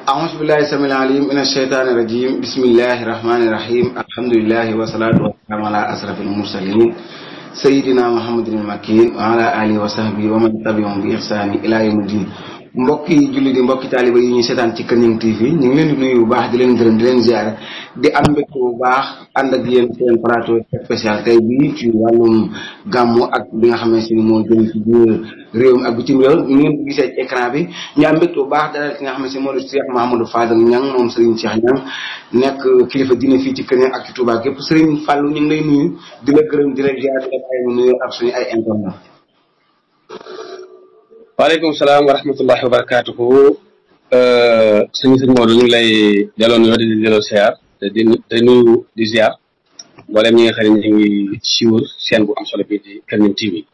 أعوذ بالله السميع العليم من الشيطان الرجيم بسم الله الرحمن الرحيم الحمد لله والصلاة والسلام على أشرف المرسلين سيدنا محمد المكين وعلى آله وصحبه ومن تبعهم بإحسان إلى يوم الدين. mbokki julli di mbokki taaliba yi ñuy seetaan ci Kër Ñang TV ñu ngi leen di nuyu bu baax di leen gërëm di leen ziar di am mbégte bu baax ànd ak yéen seen plateau spécial tey bii ci wàllum gàmmu ak bi nga xam ne si moo jëm ci biir réew mi ak bitim réew ñu ngeen ko gisee ci écran bi ñu am mbégte bu baax dalal ki nga xam ne si moo di Cheikh Mouhamadou Fadal Niang moom Serigne Cheikh Niang nekk kilifa diine fii ci Kër Ñang ak ci Touba gépp Serigne Fallou ñu ngi lay nuyu di la gërëm di la ziar di la bàyyi mu nuyu ak suñu ay internet. waaleykum salaam wa rahmatullahi wa barakatuhu sëñ Modou ñu ngi lay delloo nuyoo di delloo ziar te nuyu di ziar mboolem ñi nga xam ne ñu ngi siiwal seen bu am solo bii di Kër Ñang TV.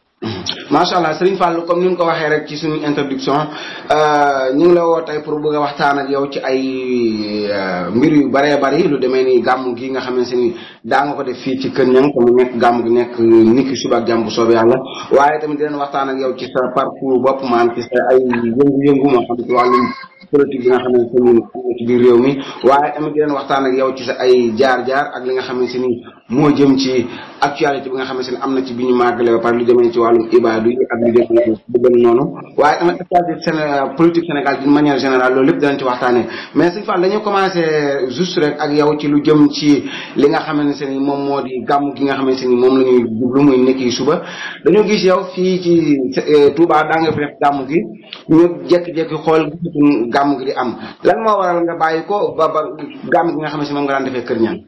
macha allah Serigne Fallou comme ni ñu ko waxee rek ci suñu introduction ñu ngi la woo tey pour bëgg a waxtaan ak yow ci ay mbir yu bëree bëri lu demee ni gàmm gi nga xamante ni daa nga ko def fii ci Kër Ñang te mu nekk gàmm gi nekk niki suba ak jàmm bu soobee yàlla waaye tamit di leen waxtaan ak yow ci sa parcours bopp maanaam ci sa ay yëngu-yëngu moo xam ci wàllum politique bi nga xamante ni ci biir réew mi waaye tamit di leen waxtaan ak yow ci sa ay jaar-jaar ak li nga xamante ni moo jëm ci actualité bi nga xamante ni am na ci bi ñu màggale ba pare lu demee ci wàllum ibaadu yi ak lu demee bëgg noonu waaye tamit actualité politique Sénégal d'une manière générale loolu lépp danañ ci waxtaanee mais Sëñ Fall dañoo commencé juste rek ak yow ci lu jëm ci li nga xamante ni moom moo di gàmm gi nga xamante ni moom la ñuy jublu muy nekk suba dañoo gis yow fii ci Touba daa nga fi def gàmm gi ñu jékki-jékki xool gisatuñ gàmm gi di am lan moo waral nga bàyyi ko ba gàmm gi nga xamante ni moom nga daan defee Kër Ñang.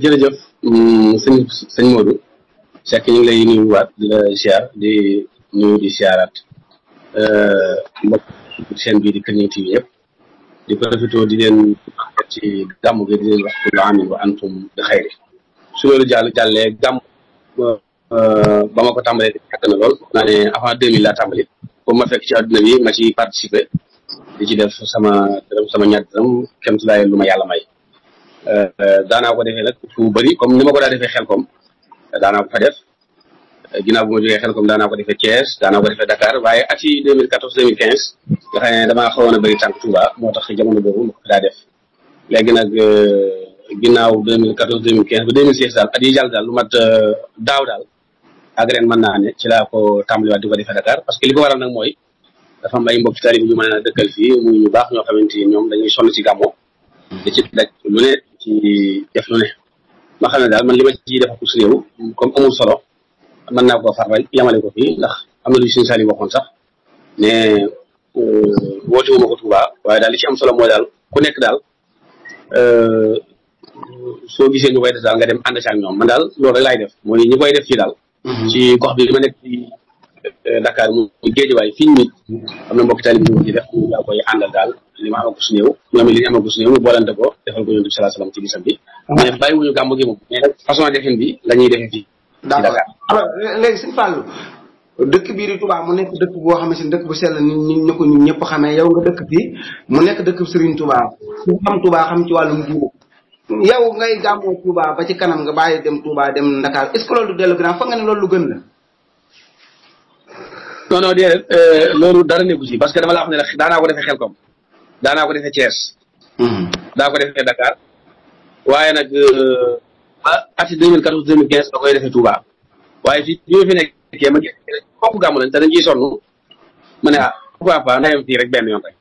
jërëjëf sëñ Modou Seck ñu ngi lay nuyuwaat di la ziar di nuyu di ziaraat mbokk seen bii di Kër Ñang TV yëpp di profité di leen ci gàmm gi di leen wax kullu aamin wa antum bi xayri su loolu jàllee gàmm ba ma ko tàmbalee yàgg na lool naa ne avant 2000 laa tàmbali boobu ma fekk ci adduna bi ma ci participer di ci def sama dërëm sama ñaar dërëm kéemtulaay lu ma yàlla may. daanaa ko defee nag fu bëri comme ni ma ko daa defee Xelkom daanaa ko fa def ginnaaw bu ma jógee Xelkom daanaa ko defee Thiès daanaa ko defee Dakar waaye at yi 2014 2015 nga xam ne damaa xawoon a bëri tànk Touba moo tax jamono boobu ma ko daa def léegi nag ginnaaw 2014 2015 ba 2016 daal at yi jàll daal lu mat daaw daal ak ren mën naa ne ci laa ko tàmbaliwaat di ko defee Dakar parce que li ko waral nag mooy dafa am ay mbokk taalibe yu mën a dëkkal fii muy ñu baax ñoo xamante ni ñoom dañuy sonn ci gàmmo da ci daj lu ne ci def lu ne ma xam ne daal man li ma ciy def ak su néew comme amul solo mën naa koo far rek yamale ko fii ndax am na lu Sëñ Saliou waxoon sax ne woote wu ma ko Touba waaye daal li ci am solo mooy daal ku nekk daal soo gisee ñu koy def daal nga dem ànd ci ak ñoom man daal loolu rek laay def mooy ñi koy def fii daal ci gox bi li ma nekk ci Dakar mu Géejawaay fii nit am na mbokki taalibe bi ñu ci def ñu daa koy àndal daal li ma amagu su néew ñoom li ñu amagu su néew ñu boolante ko defal ko Yonent bi sallallahu alayhi wasallam ci bisam bi mais bàyyiwuñu gàmmu gi moom mais façon defin bi la ñuy defee fii d'accord alors léegi Sëñ Fallou dëkk bii di Touba mu nekk dëkk boo xamante ni dëkk bu sell nit ñi ko ñun ñëpp xamee yow nga dëkk fii mu nekk dëkk Serigne Touba ku xam Touba xam ci wàllum diine yow ngay gàmmoo Touba ba ci kanam nga bàyyi dem Touba dem Dakar est-ce que loolu du dellu ginnaaw foog nga ne loolu lu gën la. non non déedéet loolu dara nekku ci parce que dama la wax ne la daanaa ko defee Xelkom daanaa ko defee Thiès. daa ko defee Dakar waaye nag ati 2014 2015 da koy defee Touba waaye fii bi ma fi nekkee ma gis fokk gàmmu lañ te dañ ciy sonn ma ne pourquoi pas ndayam fii rek benn yoon rek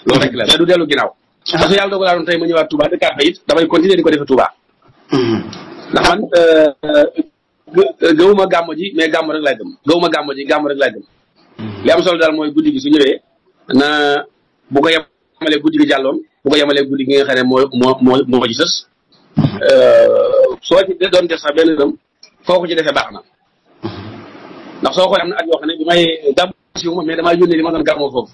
loolu rek la mais du dellu ginnaaw parce que yàlla dogalaa doon tey ma ñëwaat Touba Dakar fa it damay continuer di ko defee Touba ndax man gëwuma gàmmu ji mais gàmmu rek laay gëm gëwuma gàmmu ji gàmmu rek laay gëm li am solo daal mooy guddi gi su ñëwee na bu ko yemalee guddi gi jàlloon bu ko yemalee guddi gi nga xam ne moo ci sës soo ci doon def sax benn dëm foo ko ci defee baax na ndax soo xoolee am na at yoo xam ne bi may gàmm si wu ma mais damaa yónnee li ma doon gàmmoo foofu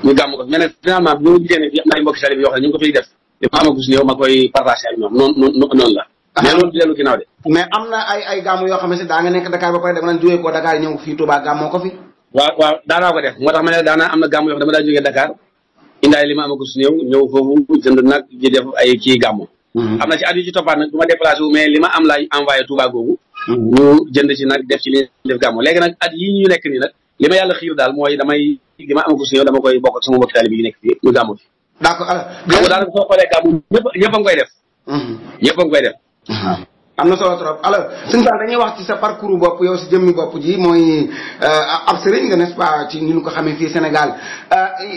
ñu gàmm ko mais nag finalement bi ma gisee ne fii am na ay mbokki taalibe yoo xam ne ñu ngi ko fiy def li ma amagu si néew ma koy partagé ak ñoom noonu la mais loolu du dellu ginnaaw de mais am na ay gàmm yoo xam ne daa nga nekk Dakar ba pare dama naan jógee ko Dakar ñëw fii Touba gàmmoo ko fi waaw daanaa ko def moo tax ma ne daanaa am na gàmm yoo xam dama daa jógee Dakar indaay li ma amagu si néew ñëw foofu jënd nag ji def ay kii gàmmo am na ci at yu ci toppaat nag du ma déplacé wu mais li ma am laay envoyé Touba googu ñu jënd ci nag def ci li def gàmmo léegi nag at yi ñu nekk nii nag li ma yàlla xiir daal mooy damay li ma amagu si yow dama koy bokk ak sama mbokki taalibe yi nekk fii ñu gàmmu fi. d'accord alors daanaka soo xoolee gàmmu ñëpp a ngi koy def. ñëpp a ngi koy def. am na solo trop alors suñu daal dañuy wax ci sa parcours bopp yow si jëmmi bopp ji mooy ab sëriñ nga n'est-ce pas ci ni ñu ko xamee fii Sénégal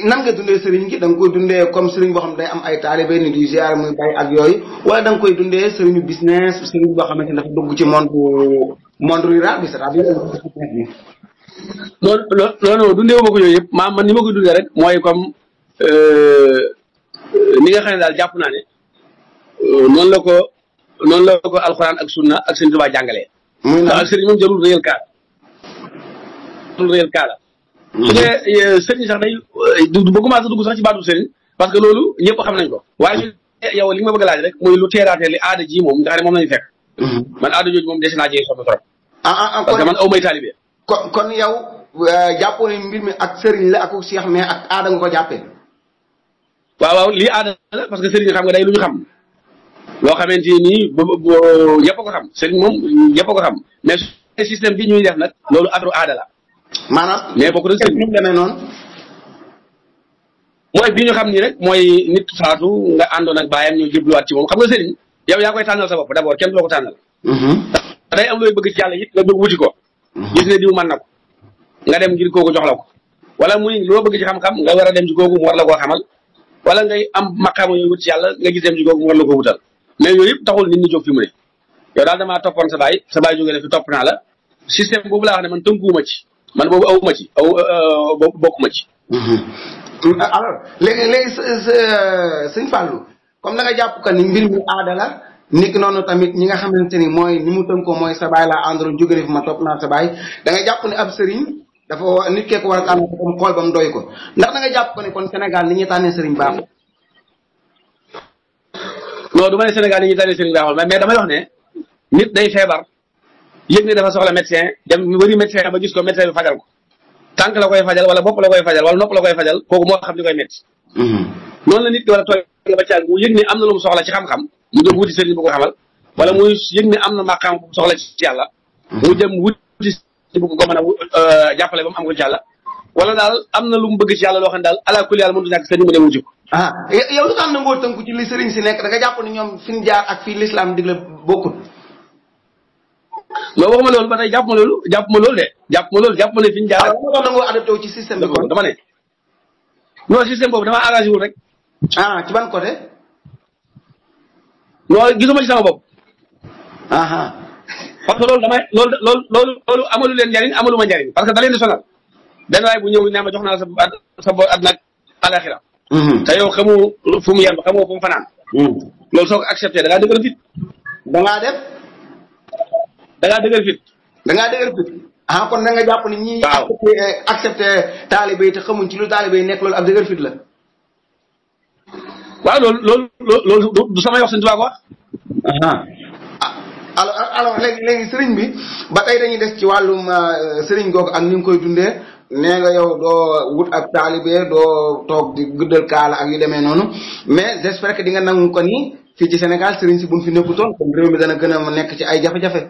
nan nga dundee sëriñ gi da nga koy dundee comme sëriñ boo xam day am ay taalibe ni di ziar muy bay ak yooyu wala da nga koy dundee sëriñu business sëriñ boo xamante ne dafa dugg ci monde rural bi c'est-à-dire non dundee wu ma ko yooyu yëpp man ni ma koy dundee rek mooy comme ni nga xam ne daal jàpp naa ne noonu la ko alxuraan ak sunna ak sëriñ Tuubaa jàngalee. ndax ak sëriñ moom jarul réyal kaala. su dee sëriñ sax day ba commencé dugg sax ci baatu sëriñ parce que loolu ñëpp xam nañ ko waaye yow li nga ma bëgg a laaj rek mooy lu teeraatee li aada ji moom nga xam ne moom lañu fekk. man aada jooju moom dese naa jëye sonn trop. parce que man aw may taalibe. kon yow jàppoo ne mbir mi ak sëriñ la ak Cheikh mais ak aada nga ko jàppee. waaw lii aada la parce que sëriñ xam nga day lu ñu xam. loo xamante ni ñëpp a ko xam sëriñ moom ñëpp a ko xam mais système bi ñuy def nag loolu affaire aada la. maanaam mais bokk na sëriñ demee noonu. mooy bi ñu xam ni rek mooy nit faatu nga àndoon ak baayam ñu jubluwaat ci moom xam nga sëriñ yow yaa koy tànnal sa bopp d'abord kenn du la ko tànnal. day am looy bëgg ci yàlla it nga bëgg wuti ko. gis ne diw mën na ko nga dem ngir kooku jox la ko wala muy loo bëgg ci xam-xam nga war a dem ci kooku mu war la koo xamal wala ngay am maqaama yooyu wut ci yàlla nga gis dem ci kooku mu war la ko wutal. mais yooyu yëpp taxul nit ñi jóg fi mu ne yow daal damaa toppoon sa baay jógee na fi topp naa la système boobu laa wax ne man tënkuwuma ci man boobu awuma ci bokkuma ci. alors léegi sëñ Fallou comme da nga jàpp que ni mbir mi aada la nit ki noonu tamit ñi nga xamante ni mooy ni mu tënkoo mooy sa baay laa àndaloon jógee fi ma topp naa sa baay da nga jàpp ne ab sëriñ dafa nit kee ko war a tànn comme xool ba mu doy ko ndax da nga jàpp ko ne kon Sénégal ni ñuy tànnee sëriñ baaxul. non du ma ne Sénégal yi ñuy tànnee sëriñ baaxul mais damay wax ne nit day feebar yëg ne dafa soxla médecin dem ñu bëri médecin ba gis ko médecin bi fajal ko tànk la koy fajal wala bopp la koy fajal wala nopp la koy fajal kooku moo xam li koy métti. noonu la nit ki war a toog ba caag mu yëg ne am na lu mu soxla ci xam-xam mu jóg wuti sëriñ bu ko xamal wala muy yëg ne am na maqaam bu soxla ci yàlla mu dem wuti bu ko mën a jàppale ba mu am ko ci yàlla wala daal am na lu mu bëgg ci yàlla loo xam ne daal ala kulli yàlla mënut a ñàkk sëriñ mu dem wuti ko. yow lu tax nangoo tënku ci li sëriñ si nekk da nga jàpp ni ñoom fi ñu jaar ak fii l'islam digle bokkul. non waxuma loolu ba tey jàpp ma loolu de jàpp ma ne fi ñu jaar. waaw moo tax nangoo adapté wu ci système bi kon dama ne non système boobu damaa engagé wul rek. ci ban côté. non gisuma ci sama bopp. parce que loolu amalu leen njariñ amalu ma njariñ parce que da leen di sonal benn waay bu ñëw ne ma jox naa sa bo àddina ak alaxira te yow xamu fu mu yem xamoo fu mu fanaan. loolu soo ko accepté da ngaa dëgër fit. da ngaa def. da ngaa dëgër fit. kon da nga jàpp ni ñi accepté taalibe yi te xamuñ ci lu taalibe yi nekk loolu ab dëgër fit la. waaw loolu du samay wax sëñ Tuubaa ko wax. alors léegi sëriñ bi ba tey dañuy des ci wàllum sëriñ googu ak ni nga koy dundee nee nga yow doo wut ab taalibe doo toog di guddal kaala ak yu demee noonu mais j'espère que di nga nangu ko ni fii ci Sénégal sëriñ si buñ fi nekkutoon comme réew mi dana gën a nekk ci ay jafe-jafe.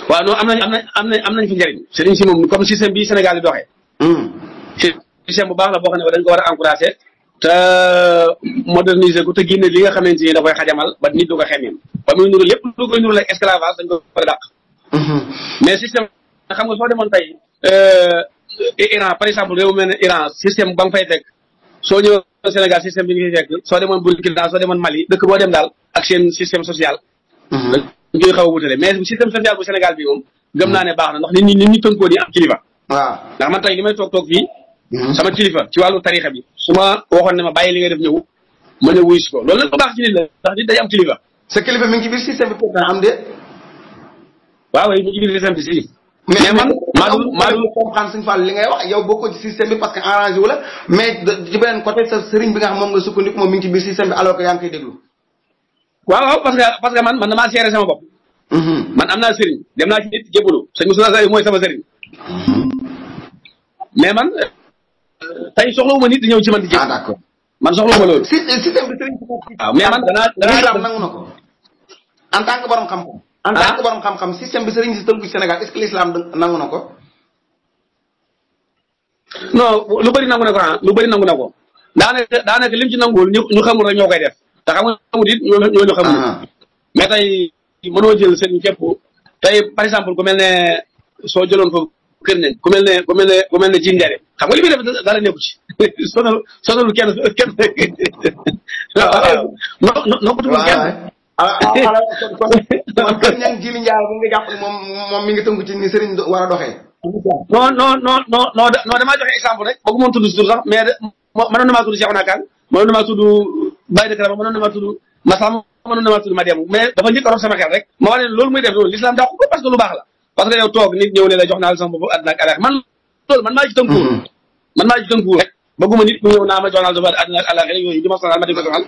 waaw non am nañ fi njëriñ sëriñ si moom comme système bi Sénégal di doxee. système bu baax la boo xam ne dañ ko war a encouragé te moderniser ko te génne li nga xamante ni da koy xajamal ba nit du ko xemeem ba muy nuru lépp lu koy nuru la esclavage dañ ko war a dàq. mais système xam nga soo demoon tey Iran par exemple réew mel ne Iran système ba nga fay fekk soo ñëwoon Sénégal système bi nga fay fekk soo demoon Burkina soo demoon Mali dëkk boo dem daal ak seen système social. dañ koy xaw a wutale mais système social bu Sénégal bi moom gëm naa ne baax na ndax nit ñi tënkoo di am kilifa. waaw ndax man tey li may toog fii. sama kilifa ci wàllu tarixa bi su ma waxoon ne ma bàyyi li ngay def ñëw ma ne wuyu si ko loolu nag lu baax ci nit la ndax nit day am kilifa. sa kilifa mi ngi ci biir système bi pourtant am de. waaw mi ngi ci biir système bi si. mais man maa dul comprendre suñu Fall li ngay wax yow bokkoo ci système bi parce que arrangé wu la mais ci beneen côté sa sëriñ bi nga xam moom nga sukkandiku moom mi ngi ci biir système bi alors que yaa ngi koy déglu. waaw parce que man damaa seere sama bopp. man am naa sëriñ dem naa ci nit jébbalu sëñ Moussa Seye mooy sama sëriñ. mais man tey soxlawuma nit di ñëw ci man di jëm. d'accord man soxlawuma loolu. système bi sëriñ. waaw mais man danaa nangu na ko en tant que borom xam-xam. en tant que borom xam-xam système bi sëriñ si tënku ci Sénégal est-ce que l'islam nangu na ko. non lu bëri nangu na ko lu bëri nangu na ko daanaka lim ci nanguwul ñu xamul rek ñoo koy def te xam nga xamul it ñoo xamul mais tey mënoo jël seen képp tey par exemple ku mel ne soo jëloon ko kër ne ku mel ne ci njare xam nga li muy def dara nekku ci sonal kenn no ko tudd kenn kon kër ñang Jili Njaay bu nga jàpp ne moom mi ngi tënku ci ni sëriñ war a doxee non damaa joxe exemple rek bëggu moom tudd si tur sax mais mënoon na maa tudd Cheikh Nakaan mënoon na maa tudd Baye de Karama mënoon na maa tudd Massam mënoon na maa tudd Madiam mais dafa njëkk a rof sama xel rek ma wax ne loolu muy def loolu l'islam daa ko parce que lu baax la parce que yow toog nit ñëw ne la jox naa la sama bopp àddina ak alaxira man loolu man maa ci tënkuwul rek bëgguma nit mu ñëw naa ma jox naa la sama bopp àddina ak alaxira yooyu di ma sonal ma di ko sonal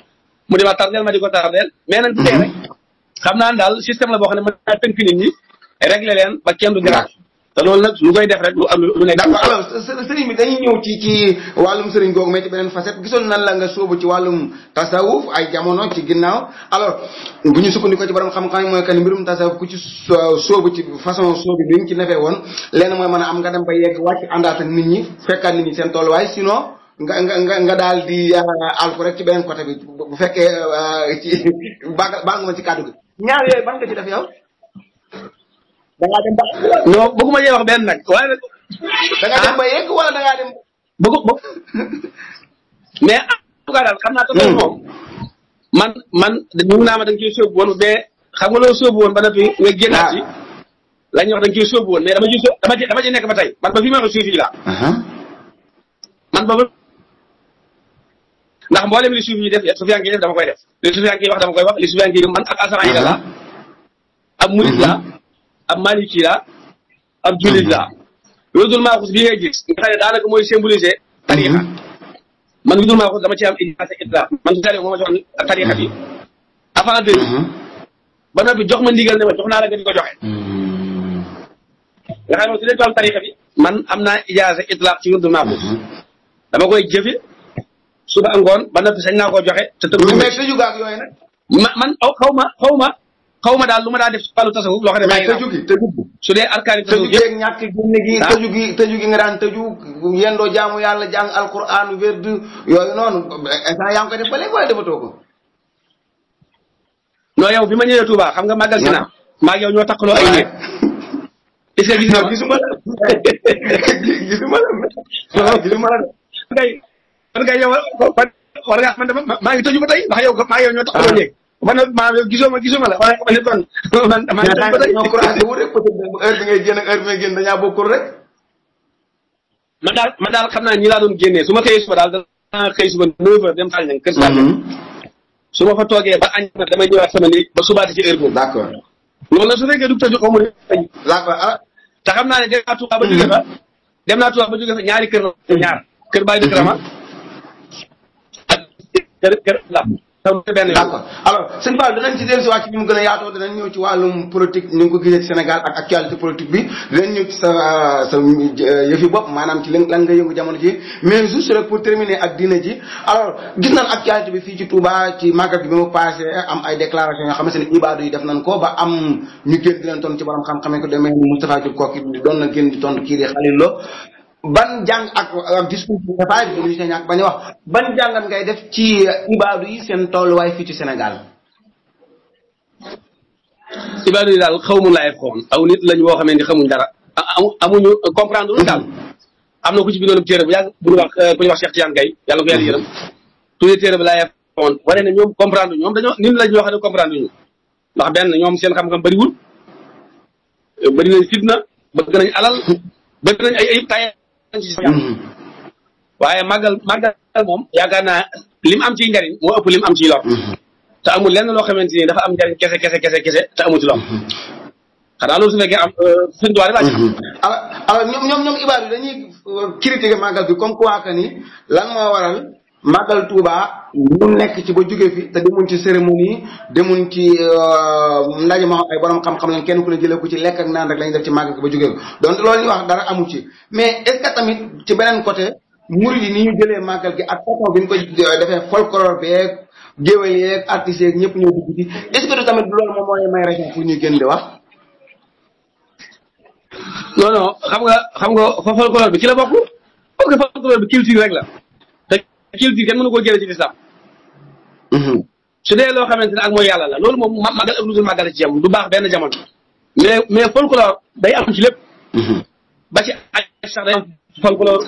mu di ma tardeel ma di ko tardeel mais nag bu tey rek xam naa daal système la boo xam ne mën naa tënk nit ñi régler leen ba kenn du grave te loolu nag lu koy def rek lu nekk. d'accord alors sëriñ bi dañuy ñëw ci wàllum sëriñ googu mais ci beneen facette gisoon nan la nga sóobu ci wàllum tasawuf ay jamono ci ginnaaw alors bu ñu sukkandikoo ci borom xam-xam mooy que ni mbirum tasawuf ku ci sóobu ci façon sóobu bi ñu ci nefee woon lenn mooy mën a am nga dem ba yegg wàcc àndaat ak nit ñi fekkaat nit ñi seen tolluwaay sinon nga daal di alku rek ci beneen côté bi bu fekkee ci baa nga ma ci kàddu gi ñaar yooyu ban nga ci def yow. da ngaa dem ba. non bëgguma yee wax benn nag waaye nag. da ngaa dem ba yegg wala da ngaa dem. mais en tout cas daal xam naa que moom. man ñu naa ma da nga ciy sóobu woon mais xam nga loolu sóobu woon ba noppi nga génnaat ci. la ñuy wax da nga ciy sóobu woon mais dama ci nekk ba tey man ba fi ma wax suuf yi laa. man ba ndax mboolem li suuf yi def suufiyaan yi def dama koy def li suufiyaan yi wax dama koy wax li suufiyaan yi man ak asamaan yi la ab murid la ab maliki la ab julit la wérdul maaxus bii ngay gis nga xam ne daanaka mooy symboliser tarixa man wérdul maaxus dama ci am ijaasa itlaq man su moo ma jox tarixa bi avant de ba noppi jox ma ndigal ne ma jox naa la nga di ko joxe nga xam ne su dee tool tarixa bi man am naa ijaasa itlaq ci wérdul maaxus dama koy jëfe suba ngoon ba noppi sañ naa koo joxe te tëgg mais tëju gaag yooyu nag man xaw ma daal lu ma daa def ci wàllu tasawuf loo xam ne maa ngi tëju su dee arkaani tasawuf yëpp ñàkk génne gi tëju gi nga daan tëju yendoo jaamu yàlla jàng alquran werd yooyu noonu instant yaa ngi koy def ba léegi wala defatoo ko non yow bi ma ñëwee Touba xam nga màggal si naa maa ngi yow ñoo takkaloo ay néeg est-ce que gis nga gisuma la man kay yow war nga man dama maa ngi tëju ba tey ndax yow maa ngi yow ñoo takkaloo néeg man maa gisuma la waaye man kon man maa ngi tëju ba tey ñoo croisé wu rek peut-être heure bi ngay génn ak heure bi ngay génn dañaa bokkul rek man daal xam naa ñi laa doon génnee su ma xëyee suba daal danaa xëy suba 9h dem Sall Niang kër Sall su ma fa toogee ba añ nag damay ñëwaat sama néeg ba subaati ci heure boobu. d'accord loolu la su fekkee du tëju xaw ma ne tëju. d'accord ah. te xam naa ne dem naa Touba ba jóge fa. dem naa Touba ba jóge fa ñaari kër la ñaar kër Baye de Krama ak kër la. d'accord alors sëñ Fall danañ ci dellu si waat ci bi mu gën a yaatoo danañ ñëw ci wàllum politique ni nga ko gisee ci Sénégal ak actualité politique bi dinañ ñëw ci sa yëfi bopp maanaam ci lan nga yëngu jamono ji mais juste rek pour terminer ak diina ji alors gis nañ actualité bi fii ci Touba ci màggal bi ba mu passé am ay déclaration yoo xamante ne ibaadu yi def nañ ko ba am ñu génn di leen tontu ci borom xam-xamee ko demee Moustapha Diop kooki doon na génn di tontu kii di Khalil Lo ban jàng ak discours bi dafa bi ñu ñàkk bañ a wax ban jàngat ngay def ci ibaadu yi seen tolluwaay fii ci Sénégal. ibaadu yi daal xaw ma laay xool aw nit lañ woo xamee ni xamuñ dara amuñu comprendre lu daal am na ku ci bindoon téere bu yàgg bu ñu wax ku ñu wax Cheikh Tidiane Gaye yàlla ko yàlla yërëm tuuti téere bi laay xool wane ne ñoom comprendre ñoom dañoo nit lañ ñoo xam ne comprendre ñu ndax benn ñoom seen xam-xam bëriwul bëri nañ fitna bëgg nañ alal bëgg nañ ay tay waaye màggal moom yaakaar naa lim am ciy njariñ moo ëpp lim am ciy lor te amul lenn loo xamante ni dafa am njariñ kese te amul ci lor xanaa loolu su fekkee am sëñ Tuubaa laa ci xam. alors ñoom ibaadu yi dañuy critiquer màggal bi comme quoi que ni lan moo waral màggal Touba mu nekk ci ba jóge fi te demuñ ci cérémonie demuñ ci ndaje ma ay borom xam-xam lañ kenn ku ne jëlee ko ci lekk ak naan rek lañu def ci màggal gi ba jóge ko donc loolu ñuy wax dara amu ci mais est-ce que tamit ci beneen côté murid yi ni ñu jëlee màggal gi ak façon bi ñu ko defee folklore beeg géwél yeeg artistes yeeg ñëpp ñoo dugg ci est-ce que tamit loolu moom mooy may raison pour ñuy gën di wax. non xam nga folklore bi ci la bokk parce que folklore bi culture rek la te culture kenn mënu koo génne ci lislaam su dee loo xamante ne ak mooy yàlla la loolu moom màggal ak lu dul màggal ci yam du baax benn jamono mais folklore day am ci lépp ba ci ay sax day am folklore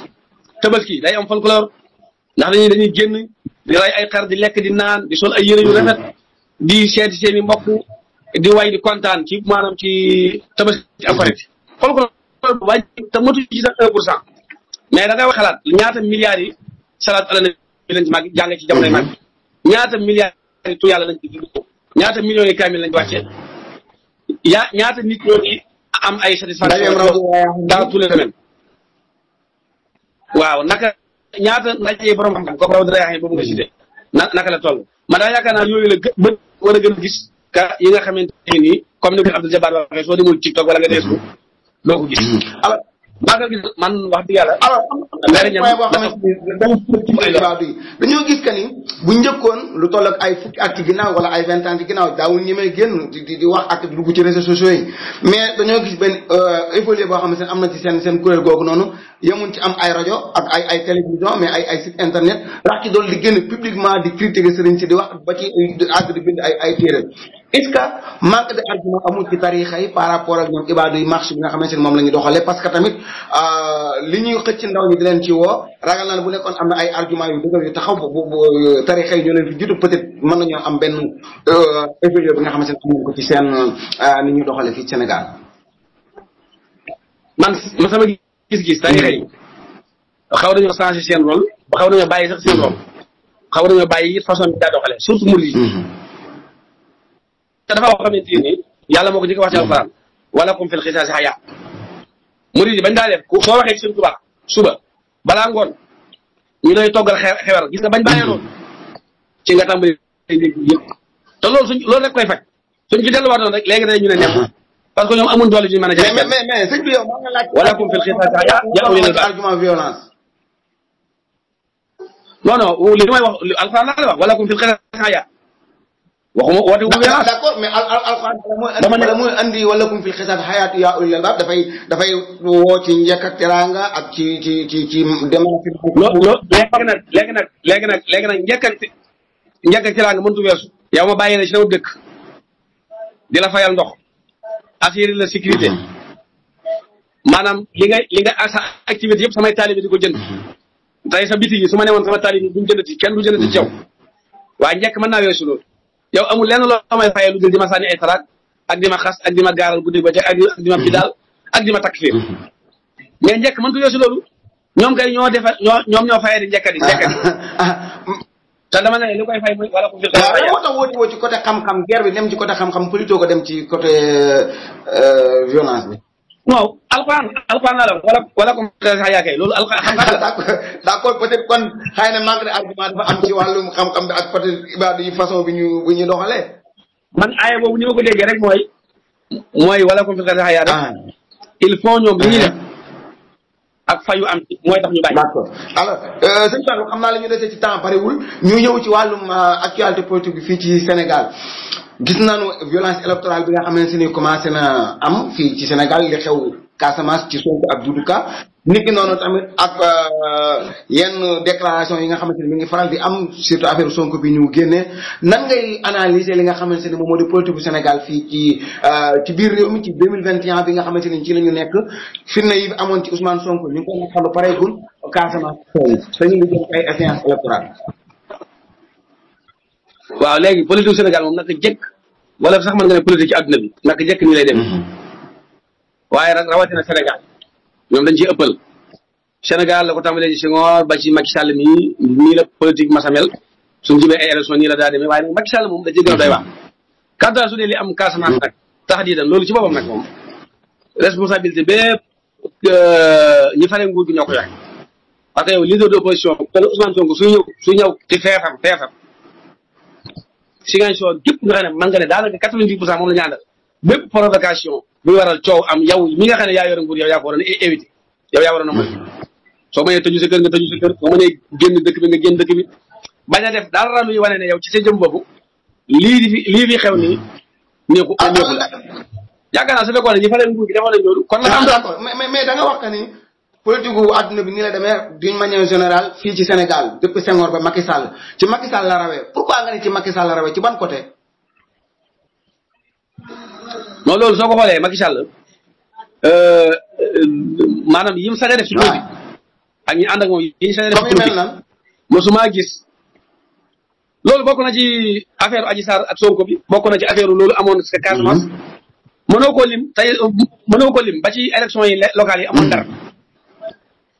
tabaski day am folklore ndax dañuy génn di rey ay xar di lekk di naan di sol ay yére yu rafet di seeti seen i mbokk di way di kontaan ci maanaam ci tabaski ak korite folklore waaye te matu ci sax 1% mais da ngay wax xalaat ñaata milliards yi salaatu ala nabi lañ ci màgg jàng ci jamonoy màgg ñaata milliards yi tu yàlla lañ ci ñaata millions yi kaamil lañ ci wàccee ñaata nit ñoo ci am ay satisfaction dans tous les domaines waaw naka ñaata ndaje borom xam-xam kooku raw dara yaa boobu nga cité naka la toll man daa yaakaar naa yooyu la bët war a gën a gis ka yi nga xamante ne nii comme ni ko Abdou Jabbar waxee soo demul TikTok wala nga deesu doo ko gis alors maagal gi man wax dëgg yàlla alors dañoo gis que ni bu njëkkoon lu toll ak ay fukki at ci ginnaaw wala ay 20 ans ci ginnaaw daawul ñi may génn di wax ak dugg ci réseaux sociaux yi mais dañoo gis benn évolué boo xamante ne am na ci seen kuréel googu noonu yemuñ ci am ay rajo ak ay télévision mais ay site internet rax ci doon di génn publiquement di critiquer sëriñ si di wax ba ci àgg di bind ay téere est-ce que manque de argument amul ci tarixa yi par rapport ak ñoom ibaadu yi marche bi nga xamante ne moom la ñu doxalee parce que tamit li ñuy xëcc ndaw ñi di leen ci woo ragal naa ne bu nekkoon am na ay argument yu dëgër yu taxaw bu tarixa yi ñoo leen fi jiitu peut-être mën nañoo am benn évolution bi nga xamante ne am nañ ko ci seen ni ñuy doxalee fii Sénégal. man sama gis-gis tarixa yi xaw nañoo changé seen rôle ba xaw nañoo bàyyi sax seen rôle xaw nañoo bàyyi it façon bi daa doxalee surtout murid yi te dafa wax xamante ni yàlla moo ko jëkk wax ci alxuraan wala kum fil xisaasi xayaa murid yi bañ daa def soo waxee ci seen tubaab suba balaa ngoon ñu lay toggal xewar gis nga bañ bàyyee loolu ci nga tàmbali yëpp te loolu rek koy faj suñ ci delluwaatoon rek léegi ñu ne neex parce que ñoom amuñ doole ñu mën a jël mais sëñ bi yow maa nga laaj wala kum fil xisaasi xayaa yàqu argument violence non li may wax alxuraan la wax wala kum fil xisaasi xayaa waxuma woote wu violence d'accord mais alxuraan dama mooy andi wala kum fil xisaab xayaatu yaa ulil albaab dafay woo ci njëkk ak teraanga ak ci démarche léegi nag njëkk ak teraanga mëntu weesu yow ma bàyyi la ci sama dëkk di la fayal ndox assurer la sécurité maanaam li nga sa activité yëpp samay taalibe di ko jënd tey sa biti yi su ma newoon sama taalibe duñ jëndati kenn du jëndati ci yow waaye njëkk mën naa weesu loolu yow amul lenn loo may fayee lu dul di ma sànni ay taraak ak di ma xas ak di ma gaaral guddi ba ak di ma bidaal ak di ma takk fii mais njëkk mëntu weesu loolu ñoom kay ñoo fayee di njëkkati te dama ne li koy fay mooy wala ko fi moo tax wóoti woo ci côté xam-xam guerre bi dem ci côté xam-xam plutôt ko dem ci côté violence bi non alxuraan la wala ko xayaa kay loolu alxuraan d'accord peut-être kon xëy na manque de argument dafa am ci wàllum xam-xam bi ak peut-être ibaadu yi façon bi ñu doxalee man aaya boobu ni ma ko déggee rek mooy wala ko fi xayaa rek il faut ñoom li ñuy def ak fayu am ci mooy tax ñu bàyyi. d'accord alors sëñ Fallou xam naa la ñu dese ci temps bariwul ñu ñëw ci wàllum actualité politique bi fii ci Sénégal gis nañu violence électorale bi nga xamante ni commencé na am fii ci Sénégal li xew Casamance ci Sonko ak Doudou Ka niki noonu tamit ak yenn déclaration yi nga xamante ni mi ngi faral di am surtout affaire Sonko bi ñu génnee nan ngay analyser li nga xamante ni moom moo di politique bu Sénégal fii ci biir réew mi ci 2021 bi nga xamante ni ci la ñu nekk firnde yi amoon ci Ousmane Sonko ñu ngi koy naqarlu pareegul Casamance te ñu ngi jëm ay échéances électorales. waaw léegi politique Sénégal moom naka jëkk wala sax mën nga ne politique ci àdduna bi naka jëkk nii lay dem waaye nag rawatina Sénégal ñoom dañ ciy ëppal Sénégal la ko tàmbalee ci Senghor ba ci Macky Sall nii la politique masamel suñ jibee ay élection nii la daa demee waaye nag Macky Sall moom da ci gën a doy wax quant su dee li am Casamance nag tax di dem loolu ci boppam nag moom responsabilité bépp ñi fare nguur gi ñoo ko yore parce que yow leader d'opposition wala Ousmane Sonko suy ñëw ci feefam Ziguinchor gépp nga xam ne man nga ne daanaka 90% moom la ñu àndal bépp provocation buy waral coow am yow mi nga xam ne yaa yore nguur yow yaa ko waroon a éviter yow yaa waroon a moy soo mënee tëju sa kër nga tëju sa kër soo mënee génn dëkk bi nga génn dëkk bi bañ a def dara luy wane ne yow ci sa jëm boobu lii fi xew nii neexu la yaakaar naa su fekkoon ne ñi fa leen nguur gi defoon nañ loolu kon la am d'accord mais da nga wax que ni politique gu àdduna bi nii la demee d'une manière générale fii ci Sénégal depuis Senghor ba Macky Sall ci Macky Sall la rawee pourquoi nga ne ci Macky Sall la rawee ci ban côté. non loolu soo ko xoolee Macky Sall maanaam yi mu sañ a def ci politique ak ñi ànd ak moom yi ñu sañ a def ci politique mosuma gis loolu bokk na ci affaire Adji Sarr ak Sonko bi bokk na ci affaire loolu amoon sa Casamance mënoo ko lim tey mënoo ko lim ba ci élection yi locales yi amoon dara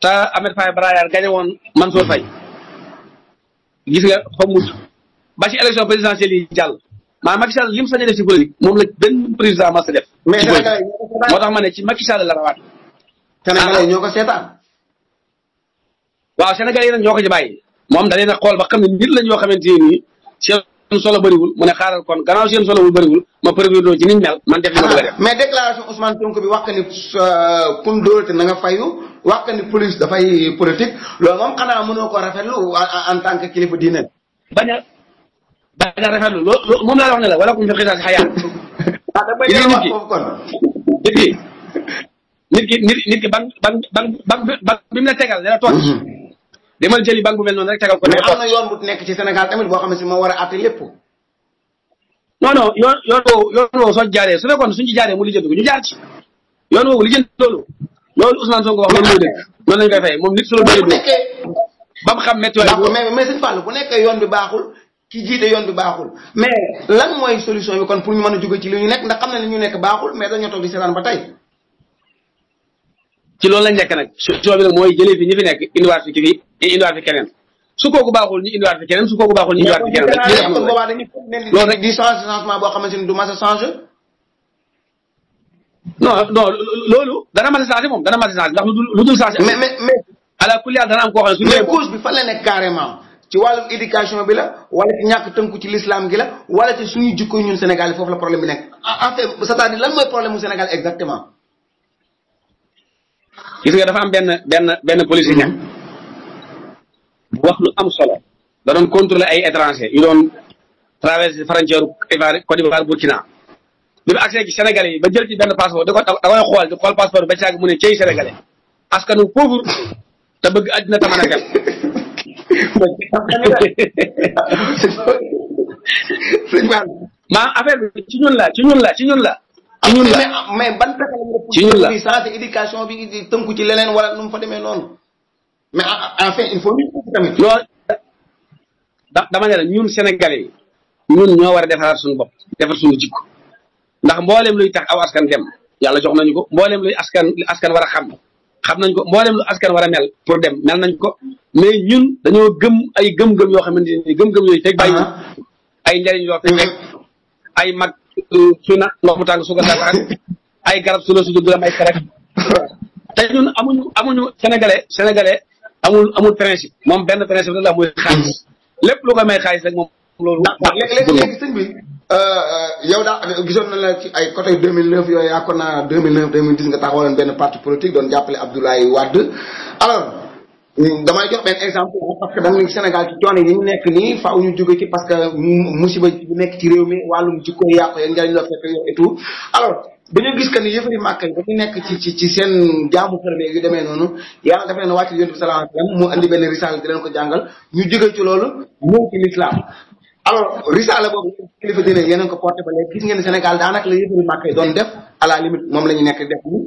te Ahmed Faye Brayar gagné woon Mansour Faye gis nga fa mujj ba ci élection présidentielle yi jàll maa Macky Sall lim sañ a def ci politique moom la benn président mas a def. mais Sénégal moo tax ma ne ci Macky Sall la rawaat. Sénégalais ñoo ko seetaan. waaw Sénégalais yi nag ñoo ko ci bàyyi moom da leen a xool ba xam ne nit la ñoo xamante ni seen solo bëriwul mu ne xaaral kon gannaaw seen solo bëriwul ma prévision ci niñ mel man def li ma bëgg a def. mais déclaration Ousmane Sonko bi wax ni pour dóorate na nga fayu wax ni police dafay politique loolu moom xanaa mënoo ko rafetlu en tant que kilifa diine. bañ a rafetlu loolu moom laa wax ne la wala ku ñu fi xisaas xayaat. nit ki ban bi mu la tegal dana toog. demal jëli banque bu mel noonu rek tegal ko. mais am na yoon bu nekk ci Sénégal tamit boo xam ne si moo war a àtte lépp. non non yoon woowu soo jaaree su fekkoon suñu ci jaaree mu lijjanti ko ñu jaar ci yoon woowu lijjanti loolu Ousmane Sonko wax loolu mooy dëgg noonu lañu koy fay moom nit su la doyee ba mu xam météo mais sëñ Fall bu nekkee yoon bi baaxul ki jiite yoon bi baaxul mais lan mooy solution bi kon pour ñu mën a jóge ci li ñu nekk ndax xam na ne ñu nekk baaxul mais dañoo toog di seetaan ba tey. ci loolu lañ nekk nag solution bi nag mooy jëlee fi ñi fi nekk indiwaat fi keneen su kooku baaxul ñu indiwaat fi keneen su kooku baaxul ñu indiwaat fi keneen loolu rek di changement boo xamante ni du mas a changé. non loolu dana mas a changé moom dana mas a changé ndax lu dul changé. mais ala kulli dana am koo xam ne mais cause bi fan la nekk carrément ci wàllum éducation bi la wala ci ñàkk tënku ci l'islam gi la wala ci suñuy jikko ñun Sénégal yi foofu la problème bi nekk en fait c'est-à-dire lan mooy problème mu Sénégal exactement. gis nga dafa am benn politicien bu wax lu am solo da doon contrôler ay étranger yu doon traverser frontière Côte d'Ivoire Burkina bi mu accès ci Sénégalais yi ba jël ci benn passeport da koy xool di xool passeport ba caag mu ne cey Sénégalais askanu pauvre te bëgg àddina te mën a kel maa affaire bi ci ñun la mais ban pexe ci ñun la bi sans éducation bi di tënku ci leneen wala nu mu fa demee noonu mais en fait il faut ñu tamit loolu dama ne la ñun Sénégalais yi ñun ñoo war a defaraat suñu bopp defar suñu jikko ndax mbooleem luy tax aw askan dem yàlla jox nañu ko mbooleem luy askan war a xam nañ ko mbooleem lu askan war a mel pour dem mel nañ ko mais ñun dañoo gëm ay gëm-gëm yoo xamante ni gëm-gëm yooyu fekk bàyyi ay njariñ yoo fekk ay mag su na ndox mu tàng su ko dara ay garab su la su du la may rek te ñun amuñu sénégalais amul principe moom benn principe rek la muy xaalis lépp lu ko may xaalis rek moom loolu. léegi sëñ bi yow daa gisoon na la ci ay côté 2009 yooyu yaakaar naa 2009 2010 nga taxawaloon benn parti politique doon jàppale Abdoulaye Wade alors damay jox benn exemple parce que da nga Sénégal ci coono yi ñu nekk nii faaw ñu jóge ci parce que musiba bu nekk ci réew mi wàllum jikko yàqu yeeg njëriñ la fekk yow et tout alors dañu gis que ni yëfari màkk yi dañu nekk ci seen jaamu xërëm yu demee noonu yàlla dafa leen wàcc yonent bi sallallahu alayhi wasallam mu andi benn risaala di leen ko jàngal ñu jóge ci loolu ñëw ci l'islam alors risaala boobu kilifa diine yeneen ko porté ba léegi gis ngeen Sénégal daanaka la yëfari màkk yi doon def à la limite moom la ñu nekk def nii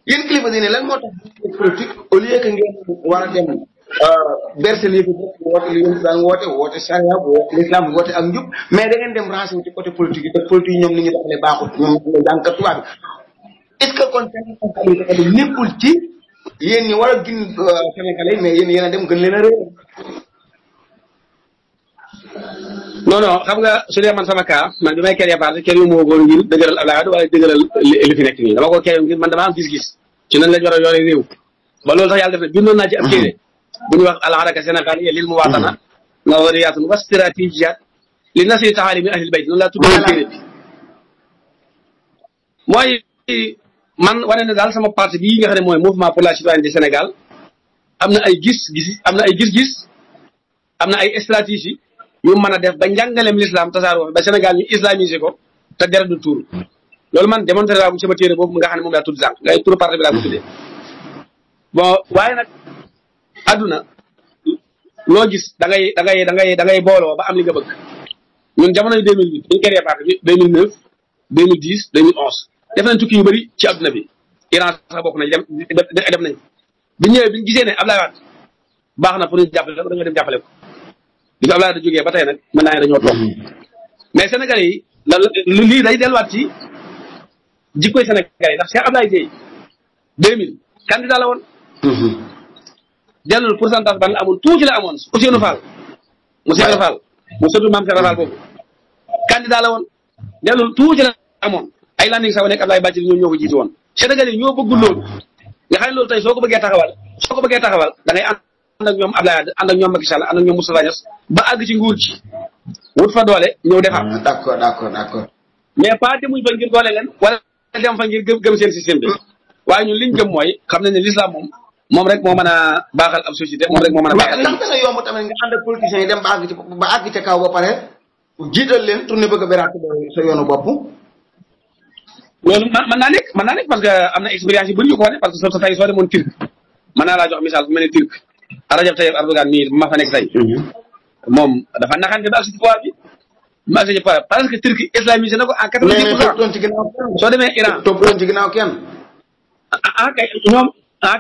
yéen kilifa diine lan moo tax politique au lieu que ngeen war a dem berse lii woote li yéen daan woote charia woote l'islam woote ak njub mais da ngeen dem rancé ci côté politique yi te politique yi ñoom ni ñu defalee baaxul ñoom jàngkat tubaab bi est ce que kon seen responsabilité nekkul ci yéen ñi war a gin Sénégalais mais yéen a dem gën leen a réew. non xam nga su dee man sama cas man bi may kër yapaar kër yu moo góor ngir dëgëral Abdoulaye Wade wala dëgëral li fi nekk nii dama ko kër ngir man dama am gis-gis ci nan la ñu war a yore réew ba loolu sax yàlla def na bindoon naa ci ab téere bu ñuy wax al haraka sénégaliyya lil muwatana nawariyaatun wa stratégiyaat li nasri taalimi ahlil bayt noonu laa tuddee téere bi mooy man wane ne daal sama parti bii nga xam ne mooy mouvement pour la citoyenneté du Sénégal am na ay gis-gis am na ay gis-gis am na ay stratégie yu mën a def ba njàngaleem l'islam tasaaroo ba Sénégal ñu islamisé ko te deret du tuur loolu man démontré waa bu sama téere boobu nga xam ne moom laa tudd sànq ngay turu parti bi laa ko tuddee bon waaye nag adduna loo gis da ngay booloo ba am li nga bëgg ñun jamonoy 2008 dañu créé parti bi 2009 2010 2011 def nañ tukki yu bëri ci adduna bi Iran sax bokk nañ dem nañ bi ñëwee bi ñu gisee ne Abdoulaye Wade baax na pour ñu jàppale ko dañoo dem jàppale ko bi ko Abdoulaye Wade jógee ba tey nag mën naa ne dañoo toog mais Sénégalais yi lii day delluwaat ci jikkoy Sénégalais yi ndax Cheikh Abdoulaye Dièye 2000 candidat la woon. dellul pourcentage ban la amoon tuuti la amoon Ousseynou Fall. Ousseynou Fall mu sëtu Mame Cheikh Fall boobu candidat la woon dellul tuuti la amoon ay landing sax nekk Abdoulaye Bathily ñoo ko jiitu woon. Sénégalais yi ñoo bëggul loolu nga xam ne loolu tey soo ko bëggee taxawal da ngay ànd ak ñoom Abdoulaye Wade ànd ak ñoom Macky Sall ànd ak ñoom Moustapha Niasse ba àgg ci nguur gi wut fa doole ñëw defar. d'accord. mais pas demuñ fa ngir doole leen wala dem fa ngir gëm seen système bi waaye ñun liñ gëm mooy xam nañ ne l'islam moom rek moo mën a baaxal ab société moom rek moo mën a baaxal. ndax dana yomb tamit nga ànd ak politiciens yi dem ba àgg ca kaw ba pare jiital leen tourné bëgg a beraat sa yoonu bopp. loolu mën naa nekk parce que am na expérience yu bëri yu ko wane parce que soo tey soo demoon Turc mën naa laa jox misaal bu mel ne Turc Rajab Tayyip Erdogan mii ma fa nekk tey moom dafa naxante ba ak si pouvoir bi ma ak si pouvoir parce que Turc islamisé na ko en 90%. soo demee Iran toppoon ci ginnaaw kenn.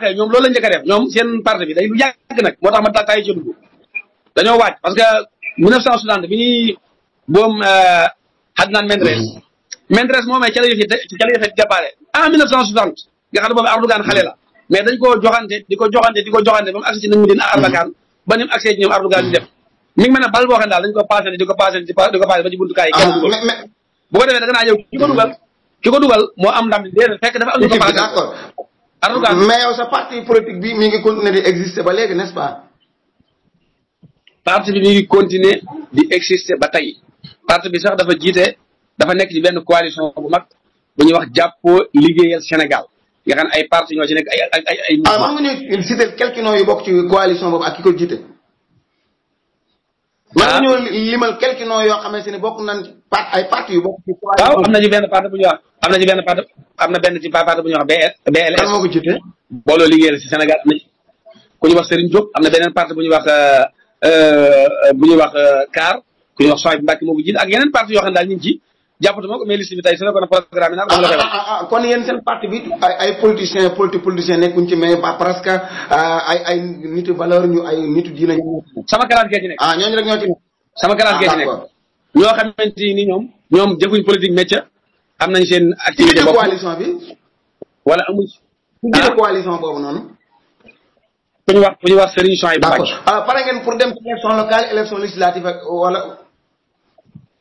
kay ñoom loolu la njëkk a def ñoom seen parti bi day lu yàgg nag moo tax ma tay ci dugg dañoo waaj parce que 1960 bi ñuy boom Adnan Menderes moomee ca la yëf yi déparé en 1960 nga xam ne boobu Erdogan xale la mais dañ koo joxante di ko joxante ba mu agsi ci nañ mu din Erdogan ba ni mu agsee ci ñoom Erdogan di def mi ngi mel ne bal boo xam ne daal dañ ko passé di ko passé ba ci buntukaay yi kenn dugal bu ko defee da nga naa yow ki ko dugal moo am ndam déedéet fekk dafa am ñu ko passé d'accord Erdogan mais yow sa parti politique bi mi ngi continuer di exister ba léegi n'est-ce pas. parti bi mi ngi continuer di exister ba tey parti bi sax dafa nekk ci benn coalition bu mag bu ñuy wax jàppoo liggéeyal Sénégal nga xam ne ay parti ñoo ci nekk ay man nga ñuy citer quelques noms yu bokk ci coalition boobu ak ki ko jiite. man nga ñoo limal quelques noms yoo xamante ne bokk nañ ay parti yu bokk ci coalition. waaw am na ci benn parti bu ñuy wax parti bu ñuy wax BLS. kan moo ko jiite. booloo liggéeyal ci Sénégal am na ci ku ñuy wax Serigne Diop am na beneen parti bu ñuy wax CAR ku ñuy wax Sohaïb Mbacké moo ko jiite ak yeneen parti yoo xam ne daal ñu ngi ci. jàppatuma ko mais liste bi tey su nekkoon programme yi nag. kon yéen seen parti bi ay politiciens nekkuñ ci mais parce que ay nitu valeur ñu ay nitu diina ñu. sama classe gee ci nekk. ñooñu rek ñoo ci nekk. sama classe gee ci nekk. ñoo xamante ni ñoom jëfuñ politique métier am nañ seen activité bopp coalition bi. wala amuñ. coalition boobu noonu. ku ñu wax Serigne Sohaïb Mbacké. pare ngeen pour dem ci élection locale élection législative wala.